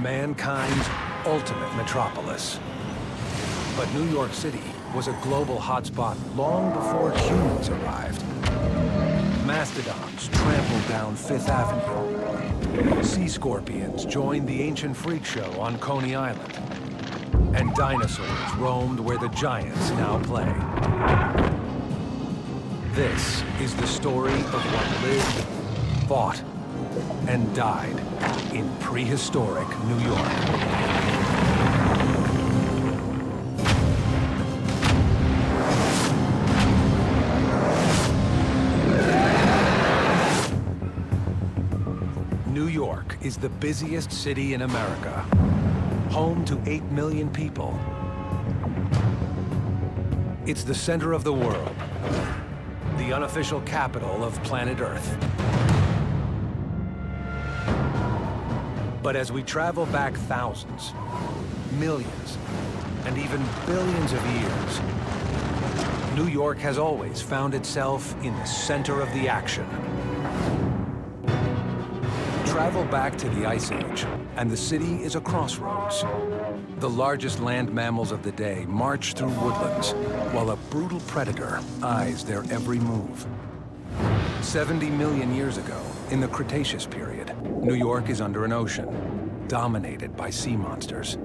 mankind's ultimate metropolis. But New York City was a global hotspot long before humans arrived. Mastodons trampled down Fifth Avenue. Sea scorpions joined the ancient freak show on Coney Island. And dinosaurs roamed where the giants now play. This is the story of what lived, fought, and died in prehistoric New York. New York is the busiest city in America, home to 8 million people. It's the center of the world, the unofficial capital of planet Earth. But as we travel back thousands, millions, and even billions of years, New York has always found itself in the center of the action. Travel back to the Ice Age, and the city is a crossroads. The largest land mammals of the day march through woodlands, while a brutal predator eyes their every move. 70 million years ago, in the Cretaceous period, New York is under an ocean, dominated by sea monsters.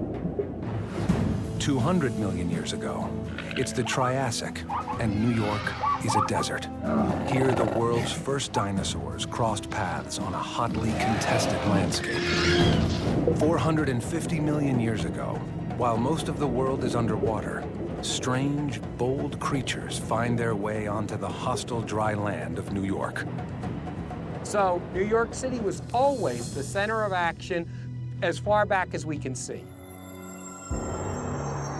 200 million years ago, it's the Triassic, and New York is a desert. Here, the world's first dinosaurs crossed paths on a hotly contested landscape. 450 million years ago, while most of the world is underwater, strange, bold creatures find their way onto the hostile dry land of New York. So, New York City was always the center of action as far back as we can see.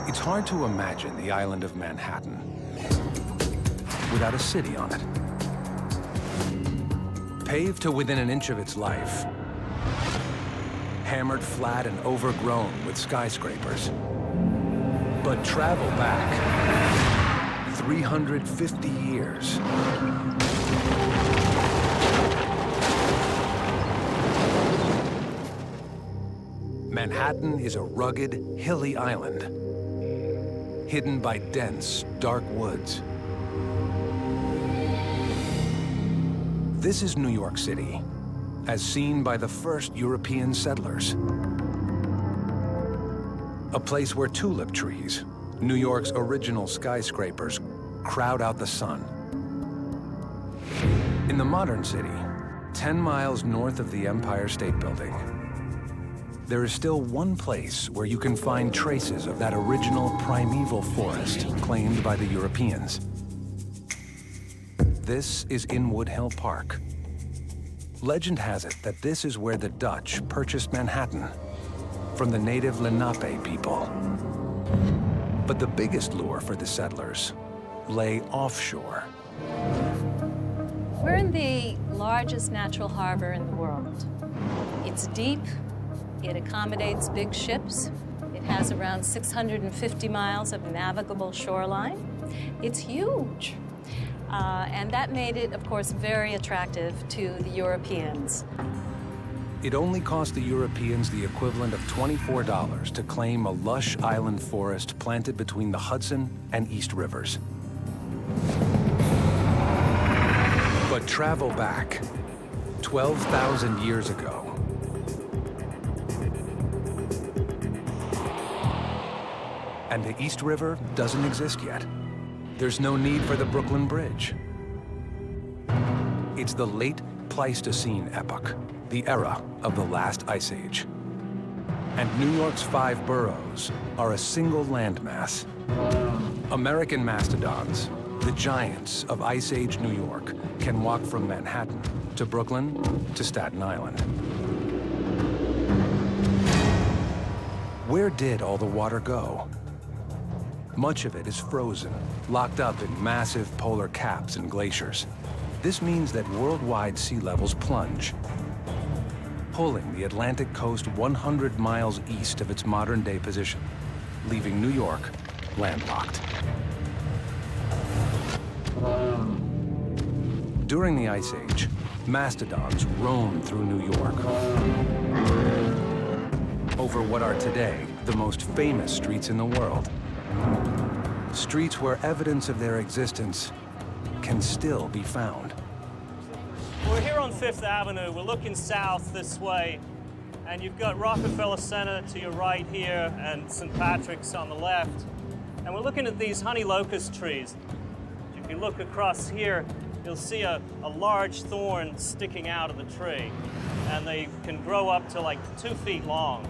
It's hard to imagine the island of Manhattan without a city on it. Paved to within an inch of its life, hammered flat and overgrown with skyscrapers. But travel back 350 years. Manhattan is a rugged, hilly island, hidden by dense, dark woods. This is New York City, as seen by the first European settlers. A place where tulip trees, New York's original skyscrapers, crowd out the sun. In the modern city, 10 miles north of the Empire State Building, there is still one place where you can find traces of that original primeval forest claimed by the Europeans. This is Inwood Hill Park. Legend has it that this is where the Dutch purchased Manhattan from the native Lenape people. But the biggest lure for the settlers lay offshore. We're in the largest natural harbor in the world. It's deep, it accommodates big ships, it has around 650 miles of navigable shoreline. It's huge. And that made it, of course, very attractive to the Europeans. It only cost the Europeans the equivalent of $24 to claim a lush island forest planted between the Hudson and East Rivers. But travel back 12,000 years ago. And the East River doesn't exist yet. There's no need for the Brooklyn Bridge. It's the late Pleistocene epoch, the era of the last ice age. And New York's 5 boroughs are a single landmass. American mastodons, the giants of Ice Age New York, can walk from Manhattan to Brooklyn to Staten Island. Where did all the water go? Much of it is frozen, locked up in massive polar caps and glaciers. This means that worldwide sea levels plunge, pulling the Atlantic coast 100 miles east of its modern-day position, leaving New York landlocked. During the Ice Age, mastodons roamed through New York. over what are today the most famous streets in the world. Streets where evidence of their existence can still be found. We're here on Fifth Avenue. We're looking south this way, and you've got Rockefeller Center to your right here and St. Patrick's on the left. And we're looking at these honey locust trees. If you look across here, you'll see a large thorn sticking out of the tree, and they can grow up to like 2 feet long.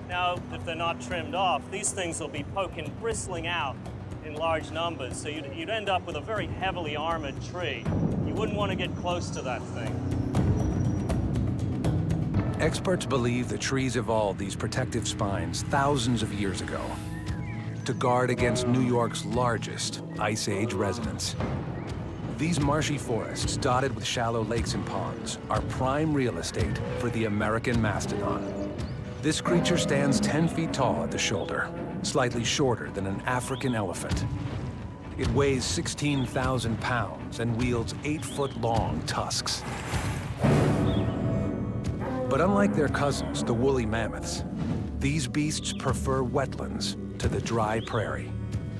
Now, if they're not trimmed off, these things will be poking, bristling out in large numbers, so you'd end up with a very heavily armored tree. You wouldn't want to get close to that thing. Experts believe the trees evolved these protective spines thousands of years ago to guard against New York's largest Ice Age residents. These marshy forests, dotted with shallow lakes and ponds, are prime real estate for the American mastodon. This creature stands 10 feet tall at the shoulder, slightly shorter than an African elephant. It weighs 16,000 pounds and wields 8-foot-long tusks. But unlike their cousins, the woolly mammoths, these beasts prefer wetlands to the dry prairie.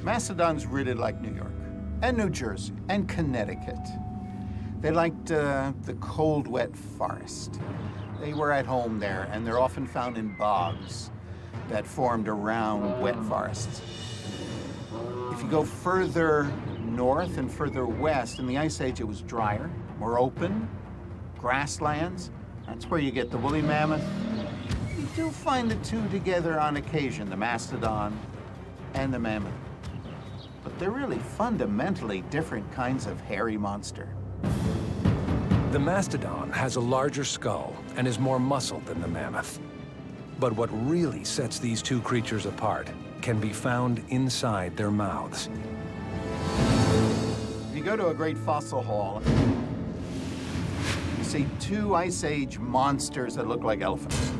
Mastodons really like New York, and New Jersey, and Connecticut. They liked the cold, wet forest. They were at home there, and they're often found in bogs that formed around wet forests. If you go further north and further west, in the Ice Age it was drier, more open, grasslands. That's where you get the woolly mammoth. You do find the two together on occasion, the mastodon and the mammoth. But they're really fundamentally different kinds of hairy monster. The mastodon has a larger skull and is more muscled than the mammoth. But what really sets these two creatures apart can be found inside their mouths. If you go to a great fossil hall, you see two Ice Age monsters that look like elephants.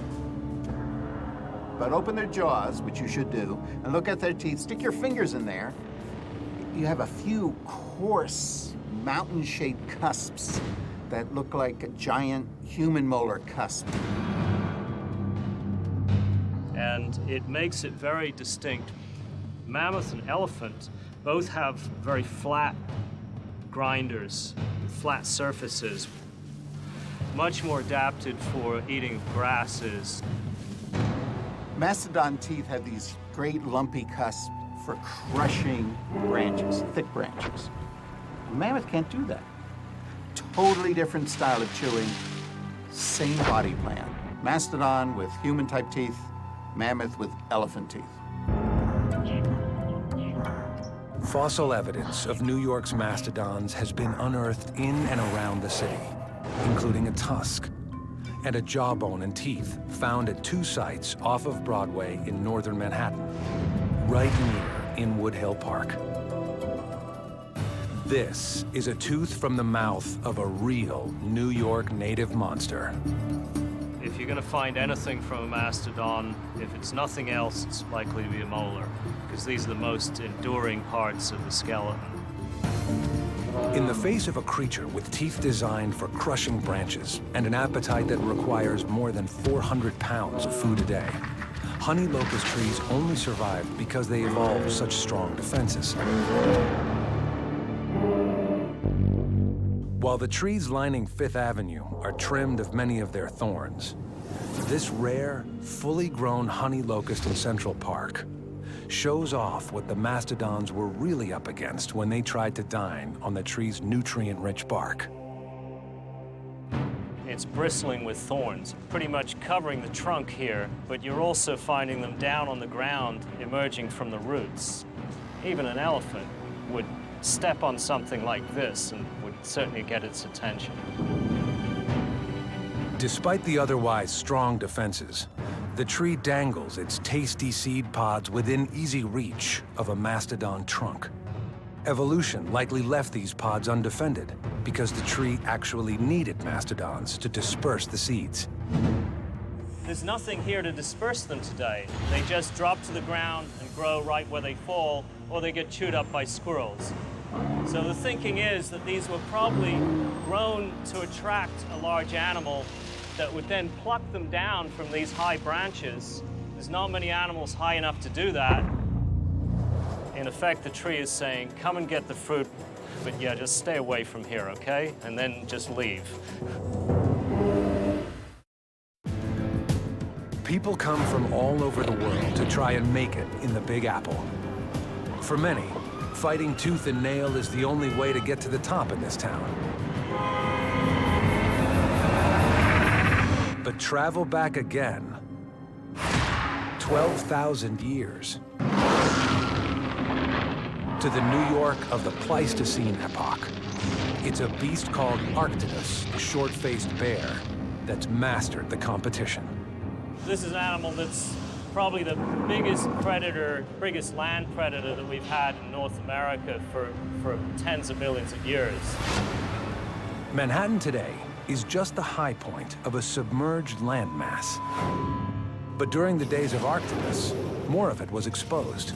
But open their jaws, which you should do, and look at their teeth. Stick your fingers in there. You have a few coarse, mountain-shaped cusps that look like a giant human molar cusp. And it makes it very distinct. Mammoth and elephant both have very flat grinders, flat surfaces, much more adapted for eating grasses. Mastodon teeth have these great lumpy cusps for crushing branches, thick branches. Mammoth can't do that. Totally different style of chewing, same body plan. Mastodon with human-type teeth, mammoth with elephant teeth. Fossil evidence of New York's mastodons has been unearthed in and around the city, including a tusk and a jawbone and teeth found at 2 sites off of Broadway in northern Manhattan, right near Inwood Hill Park. This is a tooth from the mouth of a real New York native monster. If you're going to find anything from a mastodon, if it's nothing else, it's likely to be a molar, because these are the most enduring parts of the skeleton. In the face of a creature with teeth designed for crushing branches and an appetite that requires more than 400 pounds of food a day, honey locust trees only survived because they evolved such strong defenses. While the trees lining Fifth Avenue are trimmed of many of their thorns, this rare, fully grown honey locust in Central Park shows off what the mastodons were really up against when they tried to dine on the tree's nutrient-rich bark. It's bristling with thorns, pretty much covering the trunk here, but you're also finding them down on the ground, emerging from the roots. Even an elephant would step on something like this and would certainly get its attention. Despite the otherwise strong defenses, the tree dangles its tasty seed pods within easy reach of a mastodon trunk. Evolution likely left these pods undefended because the tree actually needed mastodons to disperse the seeds. There's nothing here to disperse them today. They just drop to the ground and grow right where they fall, or they get chewed up by squirrels. So the thinking is that these were probably grown to attract a large animal that would then pluck them down from these high branches. There's not many animals high enough to do that. In effect, the tree is saying, come and get the fruit, but yeah, just stay away from here, okay? And then just leave. People come from all over the world to try and make it in the Big Apple. For many, fighting tooth and nail is the only way to get to the top in this town. But travel back again, 12,000 years, to the New York of the Pleistocene epoch. It's a beast called Arctidus, the short-faced bear, that's mastered the competition. This is an animal that's probably the biggest predator, biggest land predator that we've had in North America for tens of millions of years. Manhattan today is just the high point of a submerged landmass. But during the days of Arctidus, more of it was exposed.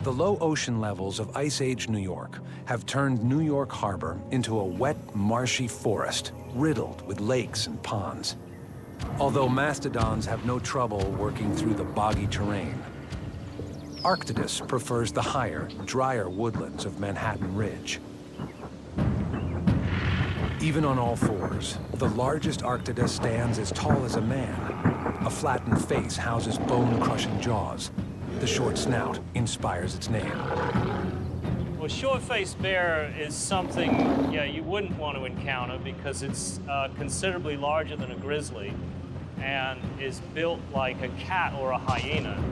The low ocean levels of Ice Age New York have turned New York Harbor into a wet, marshy forest, riddled with lakes and ponds. Although mastodons have no trouble working through the boggy terrain, Arctidus prefers the higher, drier woodlands of Manhattan Ridge. Even on all fours, the largest Arctidus stands as tall as a man. A flattened face houses bone-crushing jaws. The short snout inspires its name. Well, short-faced bear is something, you wouldn't want to encounter because it's considerably larger than a grizzly and is built like a cat or a hyena.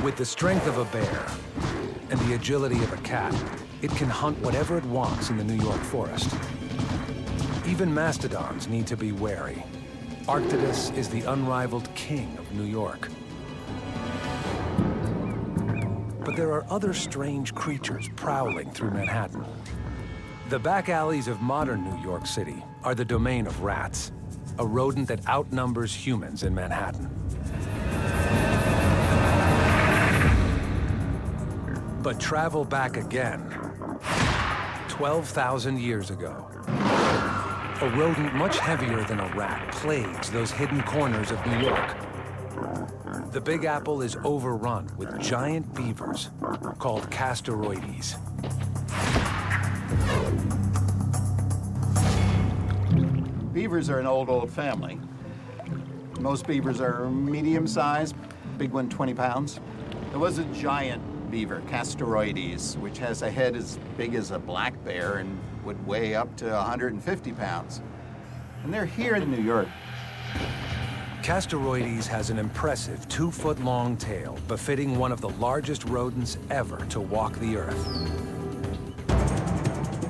With the strength of a bear and the agility of a cat, it can hunt whatever it wants in the New York forest. Even mastodons need to be wary. Arctidus is the unrivaled king of New York. But there are other strange creatures prowling through Manhattan. The back alleys of modern New York City are the domain of rats, a rodent that outnumbers humans in Manhattan. But travel back again, 12,000 years ago. A rodent much heavier than a rat plagues those hidden corners of New York. The Big Apple is overrun with giant beavers called Castoroides. Beavers are an old family. Most beavers are medium-sized, big one 20 pounds. There was a giant beaver, Castoroides, which has a head as big as a black bear and would weigh up to 150 pounds. And they're here in New York. Castoroides has an impressive 2-foot-long tail befitting one of the largest rodents ever to walk the earth.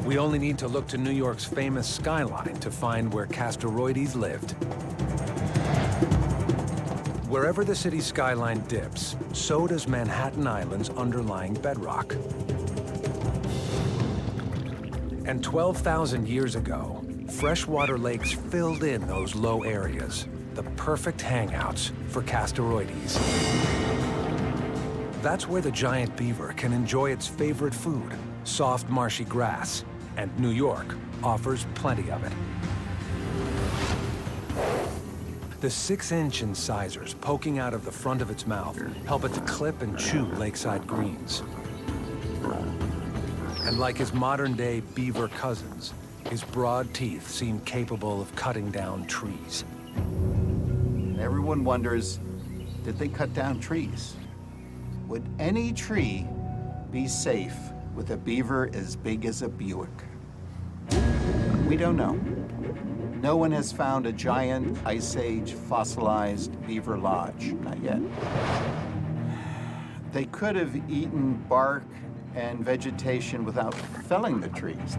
We only need to look to New York's famous skyline to find where Castoroides lived. Wherever the city's skyline dips, so does Manhattan Island's underlying bedrock. And 12,000 years ago, freshwater lakes filled in those low areas, the perfect hangouts for Castoroides. That's where the giant beaver can enjoy its favorite food, soft marshy grass, and New York offers plenty of it. The 6-inch incisors poking out of the front of its mouth help it to clip and chew lakeside greens. And like his modern-day beaver cousins, his broad teeth seem capable of cutting down trees. Everyone wonders, did they cut down trees? Would any tree be safe with a beaver as big as a Buick? We don't know. No one has found a giant Ice Age fossilized beaver lodge, not yet. They could have eaten bark and vegetation without felling the trees.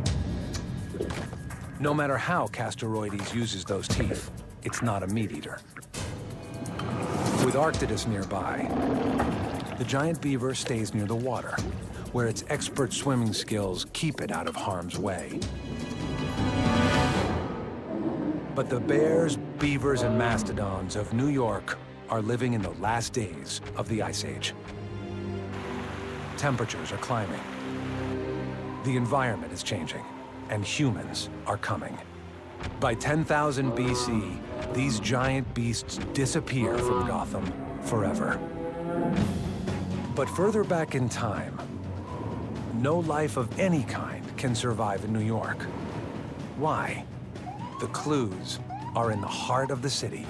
No matter how Castoroides uses those teeth, it's not a meat eater. With Arctidus nearby, the giant beaver stays near the water, where its expert swimming skills keep it out of harm's way. But the bears, beavers, and mastodons of New York are living in the last days of the Ice Age. Temperatures are climbing. The environment is changing, and humans are coming. By 10,000 BC, these giant beasts disappear from Gotham forever. But further back in time, no life of any kind can survive in New York. Why? The clues are in the heart of the city.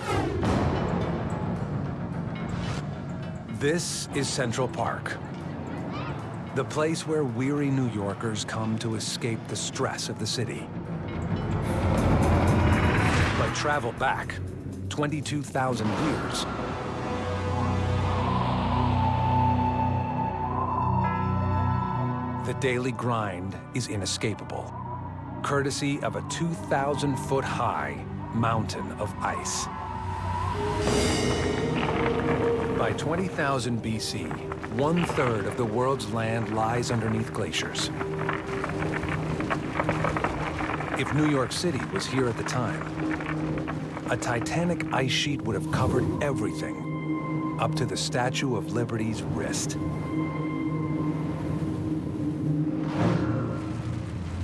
This is Central Park, the place where weary New Yorkers come to escape the stress of the city. But travel back 22,000 years. The daily grind is inescapable, courtesy of a 2,000-foot-high mountain of ice. By 20,000 BC, 1/3 of the world's land lies underneath glaciers. If New York City was here at the time, a titanic ice sheet would have covered everything up to the Statue of Liberty's wrist.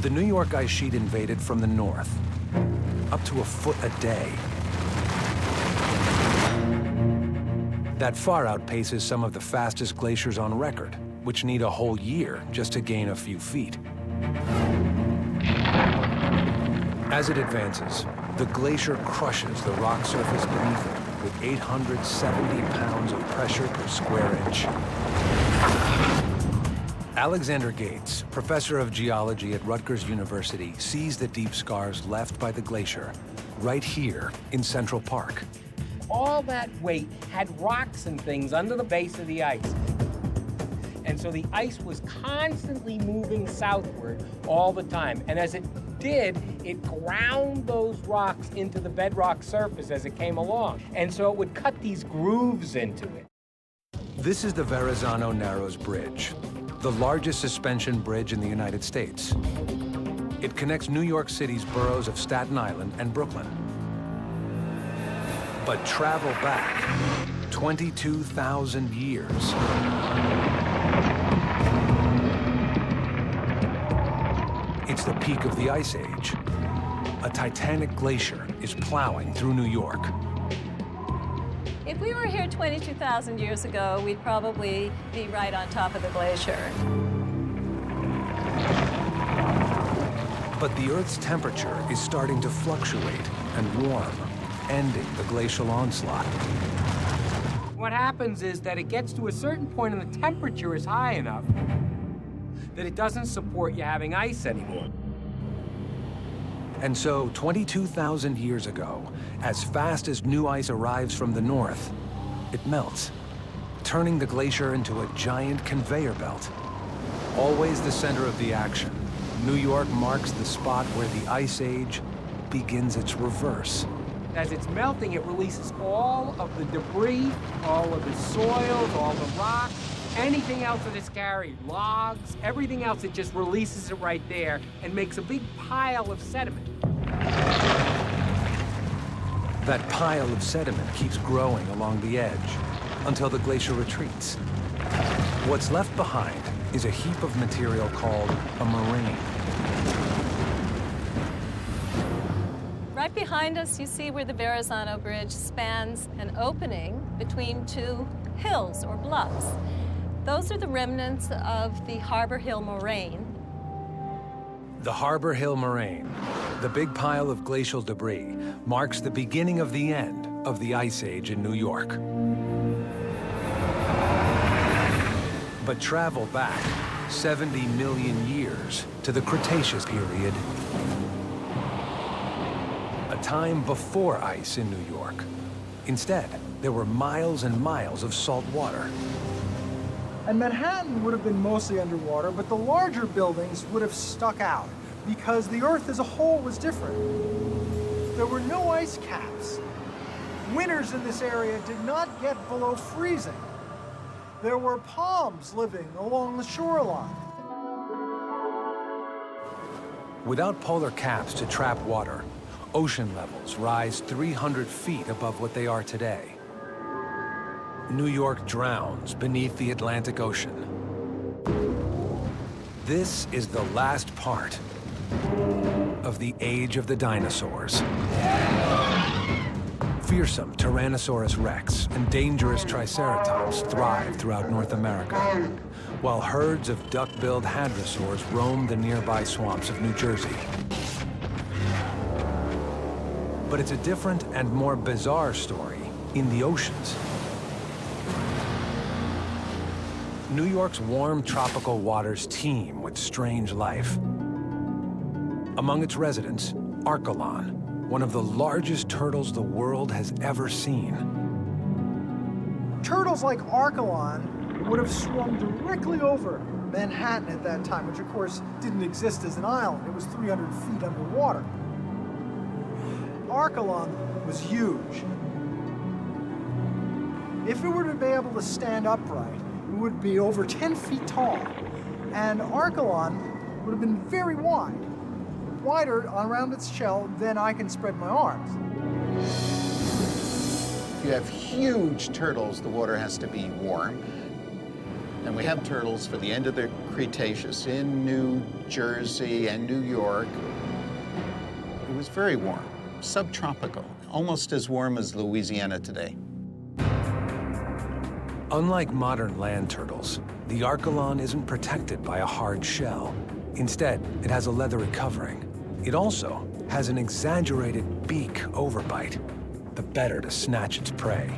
The New York ice sheet invaded from the north, up to a foot a day. That far outpaces some of the fastest glaciers on record, which need a whole year just to gain a few feet. As it advances, the glacier crushes the rock surface beneath it with 870 pounds of pressure per square inch. Alexander Gates, professor of geology at Rutgers University, sees the deep scars left by the glacier right here in Central Park. All that weight had rocks and things under the base of the ice. And so the ice was constantly moving southward all the time. And as it did, it ground those rocks into the bedrock surface as it came along. And so it would cut these grooves into it. This is the Verrazano Narrows Bridge, the largest suspension bridge in the United States. It connects New York City's boroughs of Staten Island and Brooklyn. But travel back 22,000 years. It's the peak of the Ice Age. A titanic glacier is plowing through New York. If we were here 22,000 years ago, we'd probably be right on top of the glacier. But the Earth's temperature is starting to fluctuate and warm, ending the glacial onslaught. What happens is that it gets to a certain point and the temperature is high enough that it doesn't support you having ice anymore. And so, 22,000 years ago, as fast as new ice arrives from the north, it melts, turning the glacier into a giant conveyor belt. Always the center of the action, New York marks the spot where the Ice Age begins its reverse. As it's melting, it releases all of the debris, all of the soils, all the rocks, anything else that it's carried, logs, everything else, it just releases it right there and makes a big pile of sediment. That pile of sediment keeps growing along the edge until the glacier retreats. What's left behind is a heap of material called a moraine. Right behind us, you see where the Verrazano Bridge spans an opening between two hills or bluffs. Those are the remnants of the Harbor Hill moraine. The Harbor Hill moraine, the big pile of glacial debris, marks the beginning of the end of the Ice Age in New York. But travel back 70 million years to the Cretaceous period, a time before ice in New York. Instead, there were miles and miles of salt water. And Manhattan would have been mostly underwater, but the larger buildings would have stuck out because the Earth as a whole was different. There were no ice caps. Winters in this area did not get below freezing. There were palms living along the shoreline. Without polar caps to trap water, ocean levels rise 300 feet above what they are today. New York drowns beneath the Atlantic Ocean. This is the last part of of the age of the dinosaurs. Fearsome Tyrannosaurus rex and dangerous Triceratops thrived throughout North America, while herds of duck-billed hadrosaurs roamed the nearby swamps of New Jersey. But it's a different and more bizarre story in the oceans. New York's warm tropical waters teem with strange life. Among its residents, Archelon, one of the largest turtles the world has ever seen. Turtles like Archelon would have swum directly over Manhattan at that time, which of course didn't exist as an island. It was 300 feet underwater. Archelon was huge. If it were to be able to stand upright, it would be over 10 feet tall. And Archelon would have been very wide, wider around its shell than I can spread my arms. If you have huge turtles, the water has to be warm. And we have turtles for the end of the Cretaceous in New Jersey and New York. It was very warm, subtropical, almost as warm as Louisiana today. Unlike modern land turtles, the Archelon isn't protected by a hard shell. Instead, it has a leathery covering. It also has an exaggerated beak overbite, the better to snatch its prey.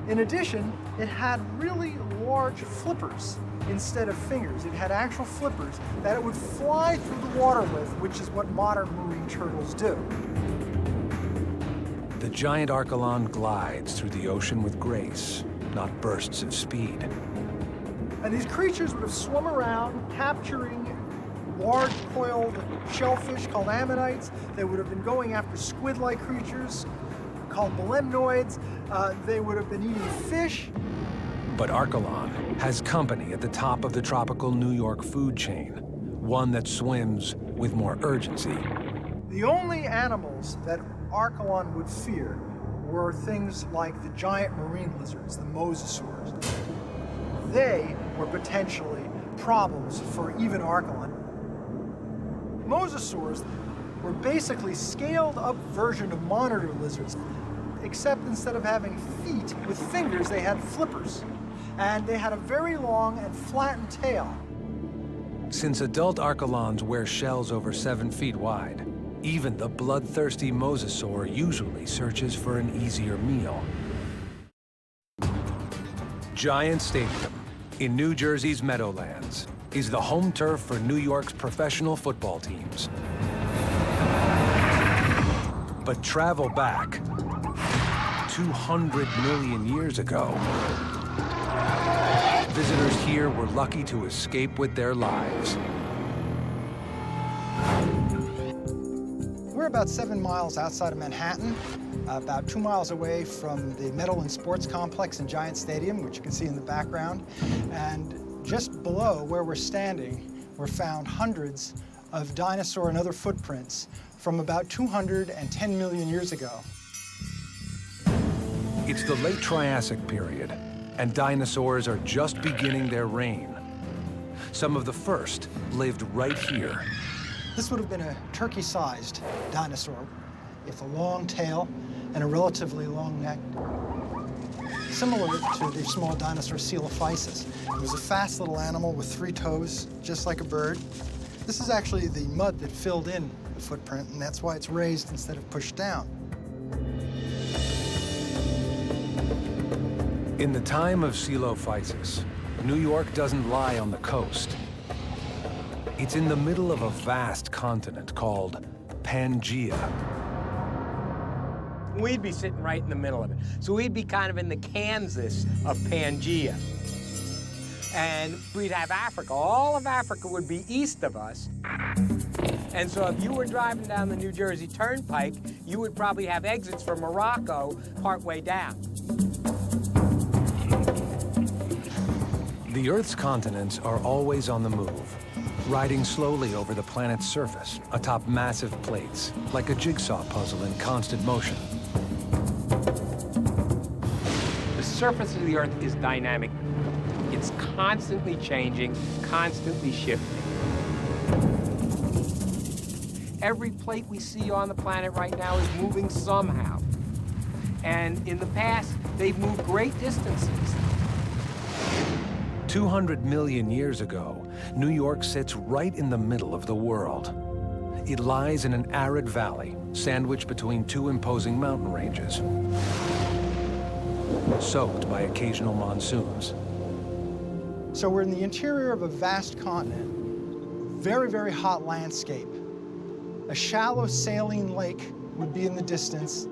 In addition, it had really large flippers instead of fingers. It had actual flippers that it would fly through the water with, which is what modern marine turtles do. The giant Archelon glides through the ocean with grace, not bursts of speed. And these creatures would have swum around, capturing large coiled shellfish called ammonites. They would have been going after squid-like creatures called belemnoids. They would have been eating fish. But Archelon has company at the top of the tropical New York food chain, one that swims with more urgency. The only animals that Archelon would fear were things like the giant marine lizards, the mosasaurs. They were potentially problems for even Archelon. Mosasaurs were basically scaled-up version of monitor lizards, except instead of having feet with fingers, they had flippers. And they had a very long and flattened tail. Since adult Archelons wear shells over 7 feet wide, even the bloodthirsty mosasaur usually searches for an easier meal. Giant Stadium in New Jersey's Meadowlands is the home turf for New York's professional football teams. But travel back 200 million years ago. Visitors here were lucky to escape with their lives. We're about 7 miles outside of Manhattan, about 2 miles away from the Meadow and Sports Complex and Giant Stadium, which you can see in the background. And just below where we're standing, were found hundreds of dinosaur and other footprints from about 210 million years ago. It's the late Triassic period, and dinosaurs are just beginning their reign. Some of the first lived right here. This would have been a turkey-sized dinosaur with a long tail and a relatively long neck, similar to the small dinosaur Coelophysis. It was a fast little animal with 3 toes, just like a bird. This is actually the mud that filled in the footprint, and that's why it's raised instead of pushed down. In the time of Coelophysis, New York doesn't lie on the coast. It's in the middle of a vast continent called Pangaea. We'd be sitting right in the middle of it. So we'd be kind of in the Kansas of Pangaea. And we'd have Africa. All of Africa would be east of us. And so if you were driving down the New Jersey Turnpike, you would probably have exits for Morocco partway down. The Earth's continents are always on the move, riding slowly over the planet's surface atop massive plates, like a jigsaw puzzle in constant motion. The surface of the Earth is dynamic. It's constantly changing, constantly shifting. Every plate we see on the planet right now is moving somehow. And in the past, they've moved great distances. 200 million years ago, New York sits right in the middle of the world. It lies in an arid valley, sandwiched between two imposing mountain ranges, soaked by occasional monsoons. So we're in the interior of a vast continent, very, very hot landscape. A shallow saline lake would be in the distance.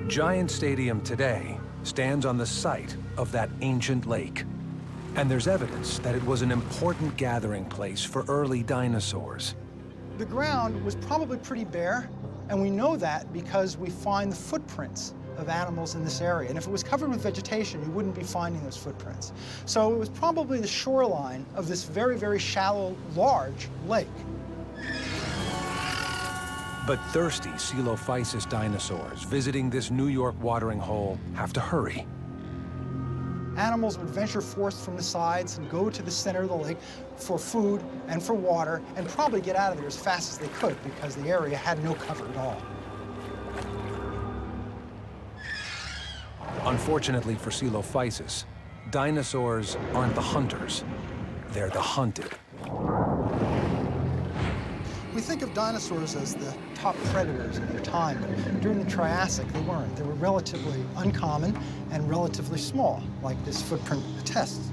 Giant Stadium today stands on the site of that ancient lake. And there's evidence that it was an important gathering place for early dinosaurs. The ground was probably pretty bare, and we know that because we find the footprints of animals in this area. And if it was covered with vegetation, you wouldn't be finding those footprints. So it was probably the shoreline of this very, very shallow, large lake. But thirsty coelophysis dinosaurs visiting this New York watering hole have to hurry. Animals would venture forth from the sides and go to the center of the lake for food and for water, and probably get out of there as fast as they could because the area had no cover at all. Unfortunately for coelophysis, dinosaurs aren't the hunters, they're the hunted. We think of dinosaurs as the top predators of their time, but during the Triassic, they weren't. They were relatively uncommon and relatively small, like this footprint attests.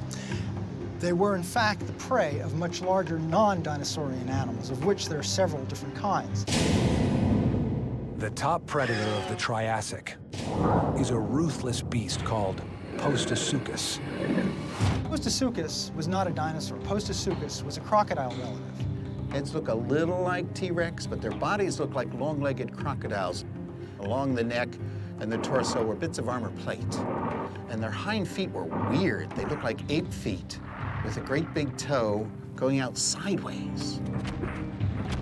They were, in fact, the prey of much larger non-dinosaurian animals, of which there are several different kinds. The top predator of the Triassic is a ruthless beast called Postosuchus. Postosuchus was not a dinosaur. Postosuchus was a crocodile relative. Heads look a little like T-Rex, but their bodies look like long-legged crocodiles. Along the neck and the torso were bits of armor plate. And their hind feet were weird. They looked like ape feet, with a great big toe going out sideways.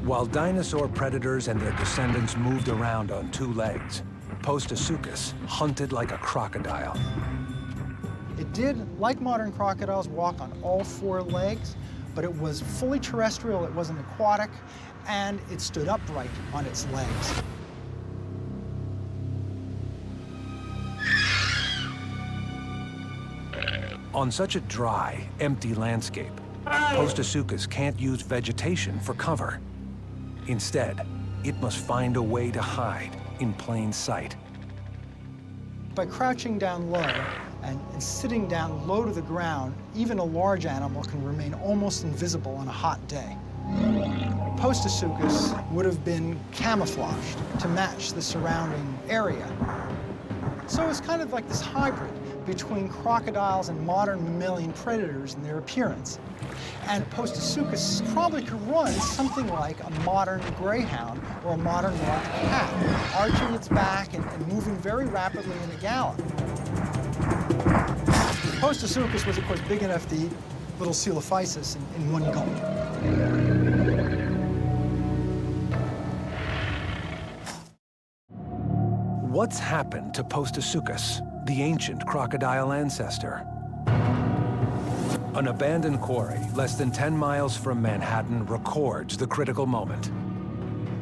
While dinosaur predators and their descendants moved around on two legs, Postosuchus hunted like a crocodile. It did, like modern crocodiles, walk on all four legs, but it was fully terrestrial, it wasn't aquatic, and it stood upright on its legs. On such a dry, empty landscape, Postosuchus can't use vegetation for cover. Instead, it must find a way to hide in plain sight. By crouching down low and sitting down low to the ground, even a large animal can remain almost invisible on a hot day. Postosuchus would have been camouflaged to match the surrounding area. So it's kind of like this hybrid between crocodiles and modern mammalian predators in their appearance. And Postosuchus probably could run something like a modern greyhound or a modern large cat, arching its back and moving very rapidly in a gallop. Postosuchus was, of course, big enough to eat little coelophysis in one gulp. What's happened to Postosuchus, the ancient crocodile ancestor? An abandoned quarry less than 10 miles from Manhattan records the critical moment.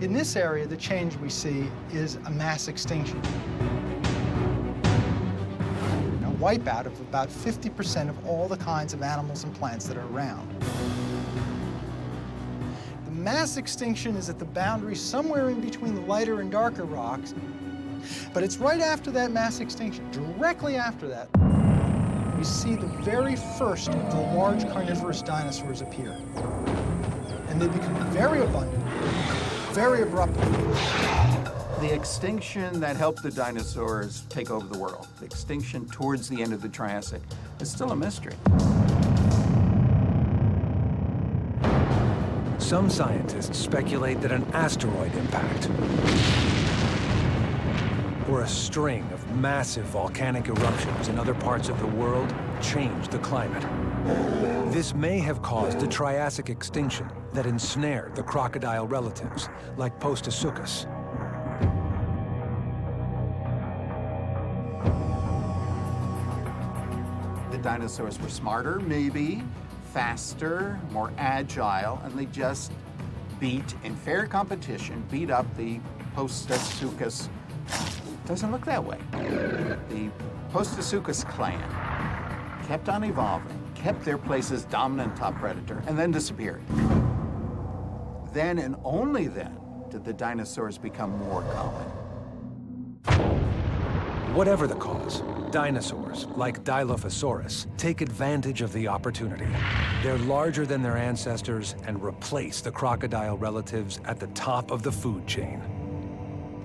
In this area, the change we see is a mass extinction. A wipeout of about 50% of all the kinds of animals and plants that are around. The mass extinction is at the boundary somewhere in between the lighter and darker rocks, but it's right after that mass extinction, directly after that, we see the very first of the large carnivorous dinosaurs appear. And they become very abundant, very abruptly. The extinction that helped the dinosaurs take over the world, the extinction towards the end of the Triassic, is still a mystery. Some scientists speculate that an asteroid impact or a string of massive volcanic eruptions in other parts of the world changed the climate. This may have caused a Triassic extinction that ensnared the crocodile relatives, like Postosuchus. The dinosaurs were smarter, maybe, faster, more agile, and they just in fair competition, beat up the Postasucus. Doesn't look that way. The Postasucus clan kept on evolving, kept their place as dominant top predator, and then disappeared. Then and only then did the dinosaurs become more common. Whatever the cause, dinosaurs, like Dilophosaurus, take advantage of the opportunity. They're larger than their ancestors and replace the crocodile relatives at the top of the food chain.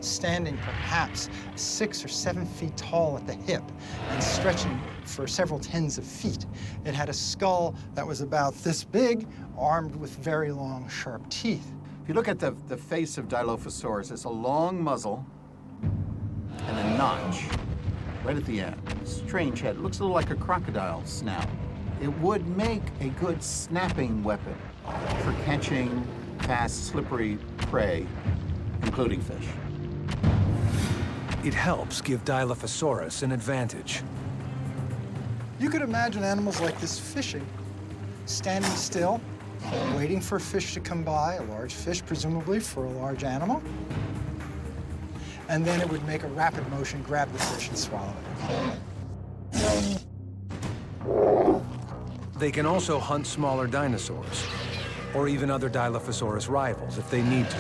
Standing perhaps 6 or 7 feet tall at the hip and stretching for several tens of feet. It had a skull that was about this big, armed with very long, sharp teeth. If you look at the face of Dilophosaurus, it's a long muzzle and a notch right at the end. Strange head. It looks a little like a crocodile snout. It would make a good snapping weapon for catching fast, slippery prey, including fish. It helps give Dilophosaurus an advantage. You could imagine animals like this fishing, standing still, waiting for a fish to come by, a large fish presumably for a large animal, and then it would make a rapid motion, grab the fish, and swallow it. They can also hunt smaller dinosaurs, or even other Dilophosaurus rivals if they need to.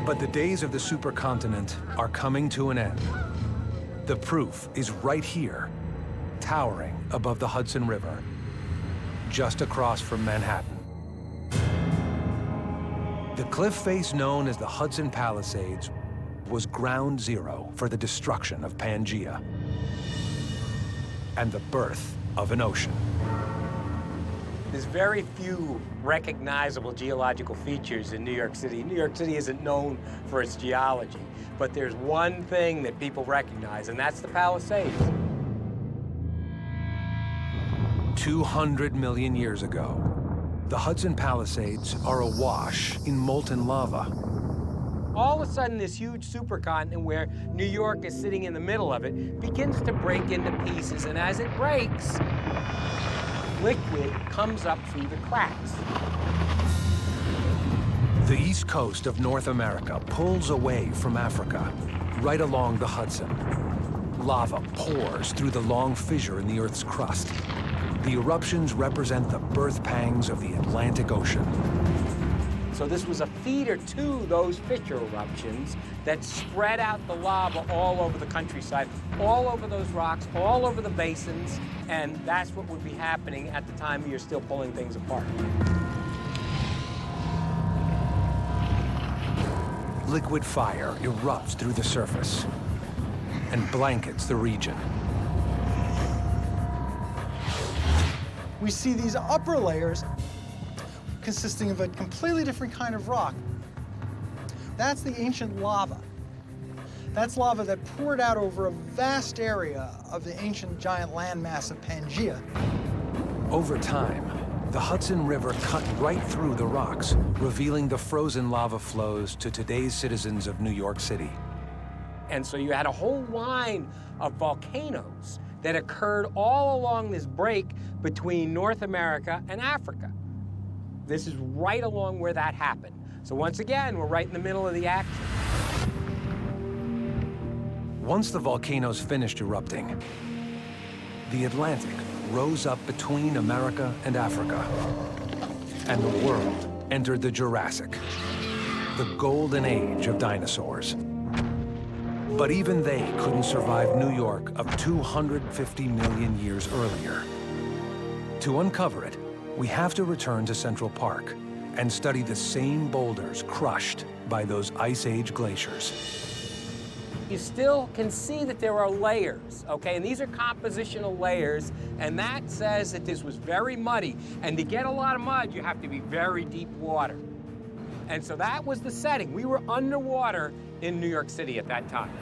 But the days of the supercontinent are coming to an end. The proof is right here, towering above the Hudson River, just across from Manhattan. The cliff face known as the Hudson Palisades was ground zero for the destruction of Pangaea and the birth of an ocean. There's very few recognizable geological features in New York City. New York City isn't known for its geology, but there's one thing that people recognize, and that's the Palisades. 200 million years ago, the Hudson Palisades are awash in molten lava. All of a sudden, this huge supercontinent where New York is sitting in the middle of it begins to break into pieces, and as it breaks, liquid comes up through the cracks. The east coast of North America pulls away from Africa, right along the Hudson. Lava pours through the long fissure in the Earth's crust. The eruptions represent the birth pangs of the Atlantic Ocean. So this was a feeder to those fissure eruptions that spread out the lava all over the countryside, all over those rocks, all over the basins, and that's what would be happening at the time you're still pulling things apart. Liquid fire erupts through the surface and blankets the region. We see these upper layers consisting of a completely different kind of rock. That's the ancient lava. That's lava that poured out over a vast area of the ancient giant landmass of Pangaea. Over time, the Hudson River cut right through the rocks, revealing the frozen lava flows to today's citizens of New York City. And so you had a whole line of volcanoes that occurred all along this break between North America and Africa. This is right along where that happened. So once again, we're right in the middle of the action. Once the volcanoes finished erupting, the Atlantic rose up between America and Africa, and the world entered the Jurassic, the golden age of dinosaurs. But even they couldn't survive New York of 250 million years earlier. To uncover it, we have to return to Central Park and study the same boulders crushed by those Ice Age glaciers. You still can see that there are layers, okay? And these are compositional layers, and that says that this was very muddy. And to get a lot of mud, you have to be very deep water. And so that was the setting. We were underwater in New York City at that time.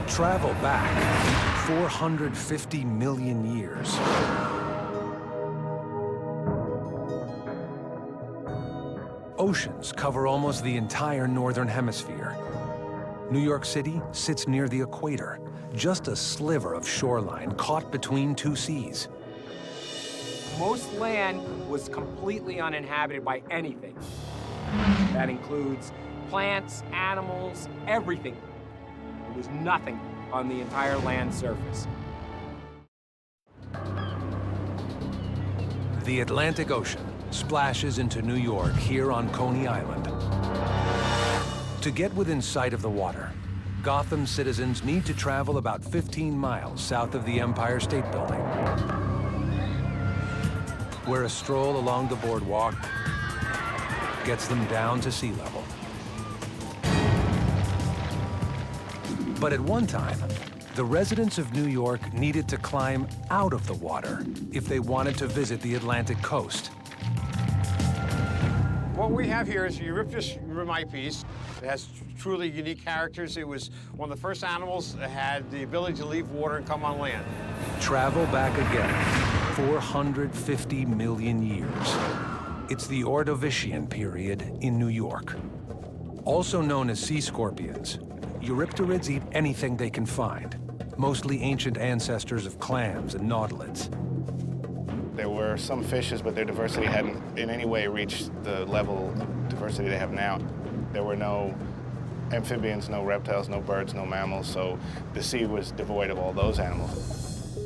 Travel back 450 million years. Oceans cover almost the entire northern hemisphere. New York City sits near the equator, just a sliver of shoreline caught between two seas. Most land was completely uninhabited by anything. That includes plants, animals, everything. There was nothing on the entire land surface. The Atlantic Ocean splashes into New York here on Coney Island. To get within sight of the water, Gotham citizens need to travel about 15 miles south of the Empire State Building, where a stroll along the boardwalk gets them down to sea level. But at one time, the residents of New York needed to climb out of the water if they wanted to visit the Atlantic coast. What we have here is a Euryptus remipies. It has truly unique characters. It was one of the first animals that had the ability to leave water and come on land. Travel back again, 450 million years. It's the Ordovician period in New York. Also known as sea scorpions, Eurypterids eat anything they can find, mostly ancient ancestors of clams and nautilids. There were some fishes, but their diversity hadn't in any way reached the level of diversity they have now. There were no amphibians, no reptiles, no birds, no mammals, so the sea was devoid of all those animals.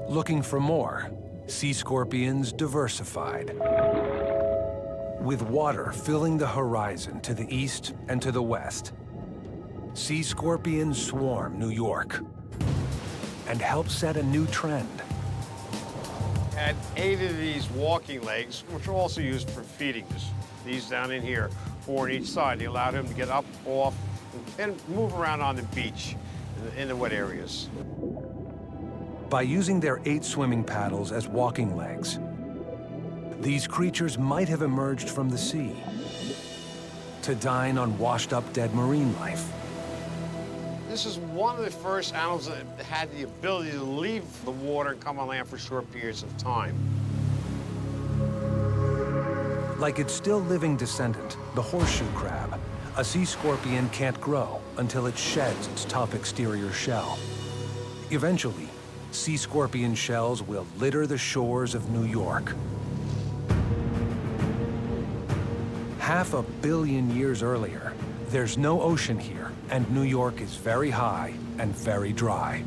Looking for more, sea scorpions diversified, with water filling the horizon to the east and to the west. Sea scorpions swarm New York and help set a new trend. Had 8 of these walking legs, which are also used for feeding. These down in here, 4 on each side. They allowed him to get up, off, and move around on the beach in the wet areas. By using their 8 swimming paddles as walking legs, these creatures might have emerged from the sea to dine on washed-up dead marine life. This is one of the first animals that had the ability to leave the water and come on land for short periods of time. Like its still living descendant, the horseshoe crab, a sea scorpion can't grow until it sheds its tough exterior shell. Eventually, sea scorpion shells will litter the shores of New York. 500 million years earlier, there's no ocean here, and New York is very high and very dry.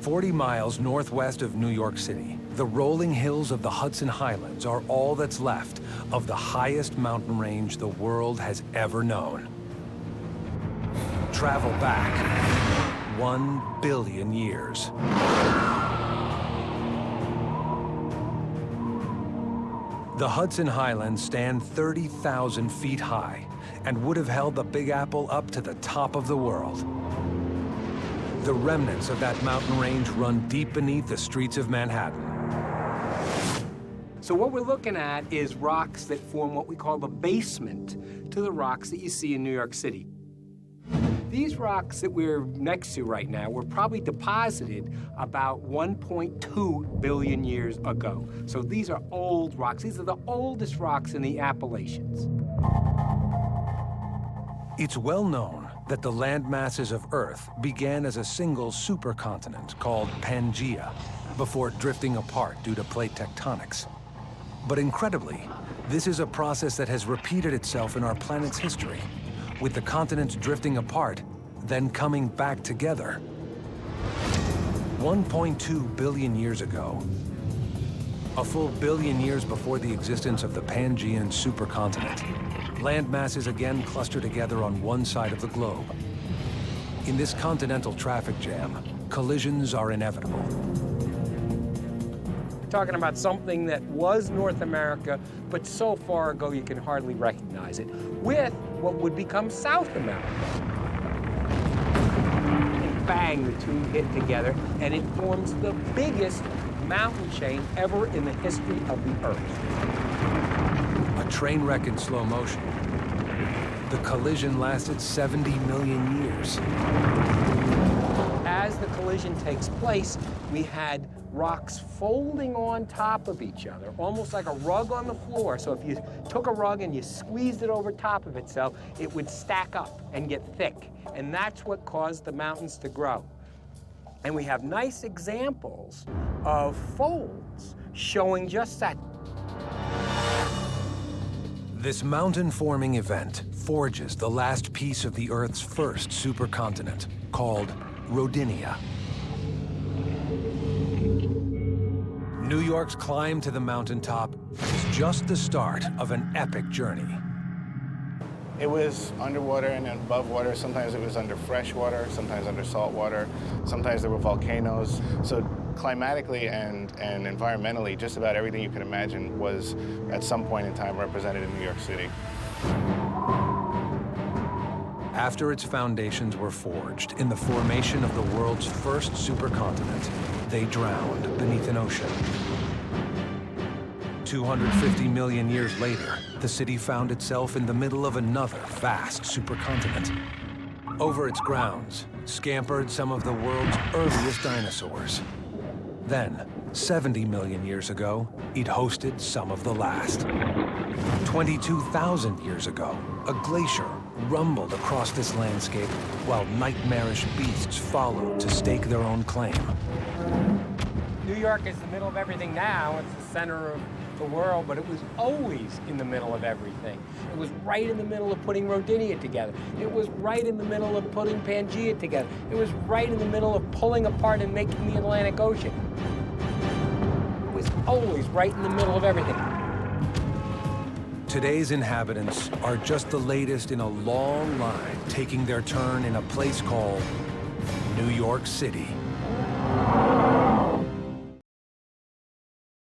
40 miles northwest of New York City, the rolling hills of the Hudson Highlands are all that's left of the highest mountain range the world has ever known. Travel back 1 billion years. The Hudson Highlands stand 30,000 feet high and would have held the Big Apple up to the top of the world. The remnants of that mountain range run deep beneath the streets of Manhattan. So what we're looking at is rocks that form what we call the basement to the rocks that you see in New York City. These rocks that we're next to right now were probably deposited about 1.2 billion years ago. So these are old rocks. These are the oldest rocks in the Appalachians. It's well known that the land masses of Earth began as a single supercontinent called Pangaea before drifting apart due to plate tectonics. But incredibly, this is a process that has repeated itself in our planet's history, with the continents drifting apart, then coming back together. 1.2 billion years ago, a full billion years before the existence of the Pangaean supercontinent, land masses again cluster together on one side of the globe. In this continental traffic jam, collisions are inevitable. We're talking about something that was North America, but so far ago you can hardly recognize it, with what would become South America. And bang, the two hit together, and it forms the biggest mountain chain ever in the history of the Earth. A train wreck in slow motion. The collision lasted 70 million years. As the collision takes place, we had rocks folding on top of each other, almost like a rug on the floor. So if you took a rug and you squeezed it over top of itself, it would stack up and get thick. And that's what caused the mountains to grow. And we have nice examples of fold charts showing just that. This mountain-forming event forges the last piece of the Earth's first supercontinent, called Rodinia. New York's climb to the mountaintop is just the start of an epic journey. It was underwater and above water. Sometimes it was under fresh water, sometimes under salt water. Sometimes there were volcanoes. So climatically and environmentally, just about everything you can imagine was at some point in time represented in New York City. After its foundations were forged in the formation of the world's first supercontinent, they drowned beneath an ocean. 250 million years later, the city found itself in the middle of another vast supercontinent. Over its grounds scampered some of the world's earliest dinosaurs. Then, 70 million years ago, it hosted some of the last. 22,000 years ago, a glacier rumbled across this landscape while nightmarish beasts followed to stake their own claim. New York is the middle of everything now. It's the center of the world, but it was always in the middle of everything. It was right in the middle of putting Rodinia together. It was right in the middle of putting Pangaea together. It was right in the middle of pulling apart and making the Atlantic Ocean. It was always right in the middle of everything. Today's inhabitants are just the latest in a long line taking their turn in a place called New York City.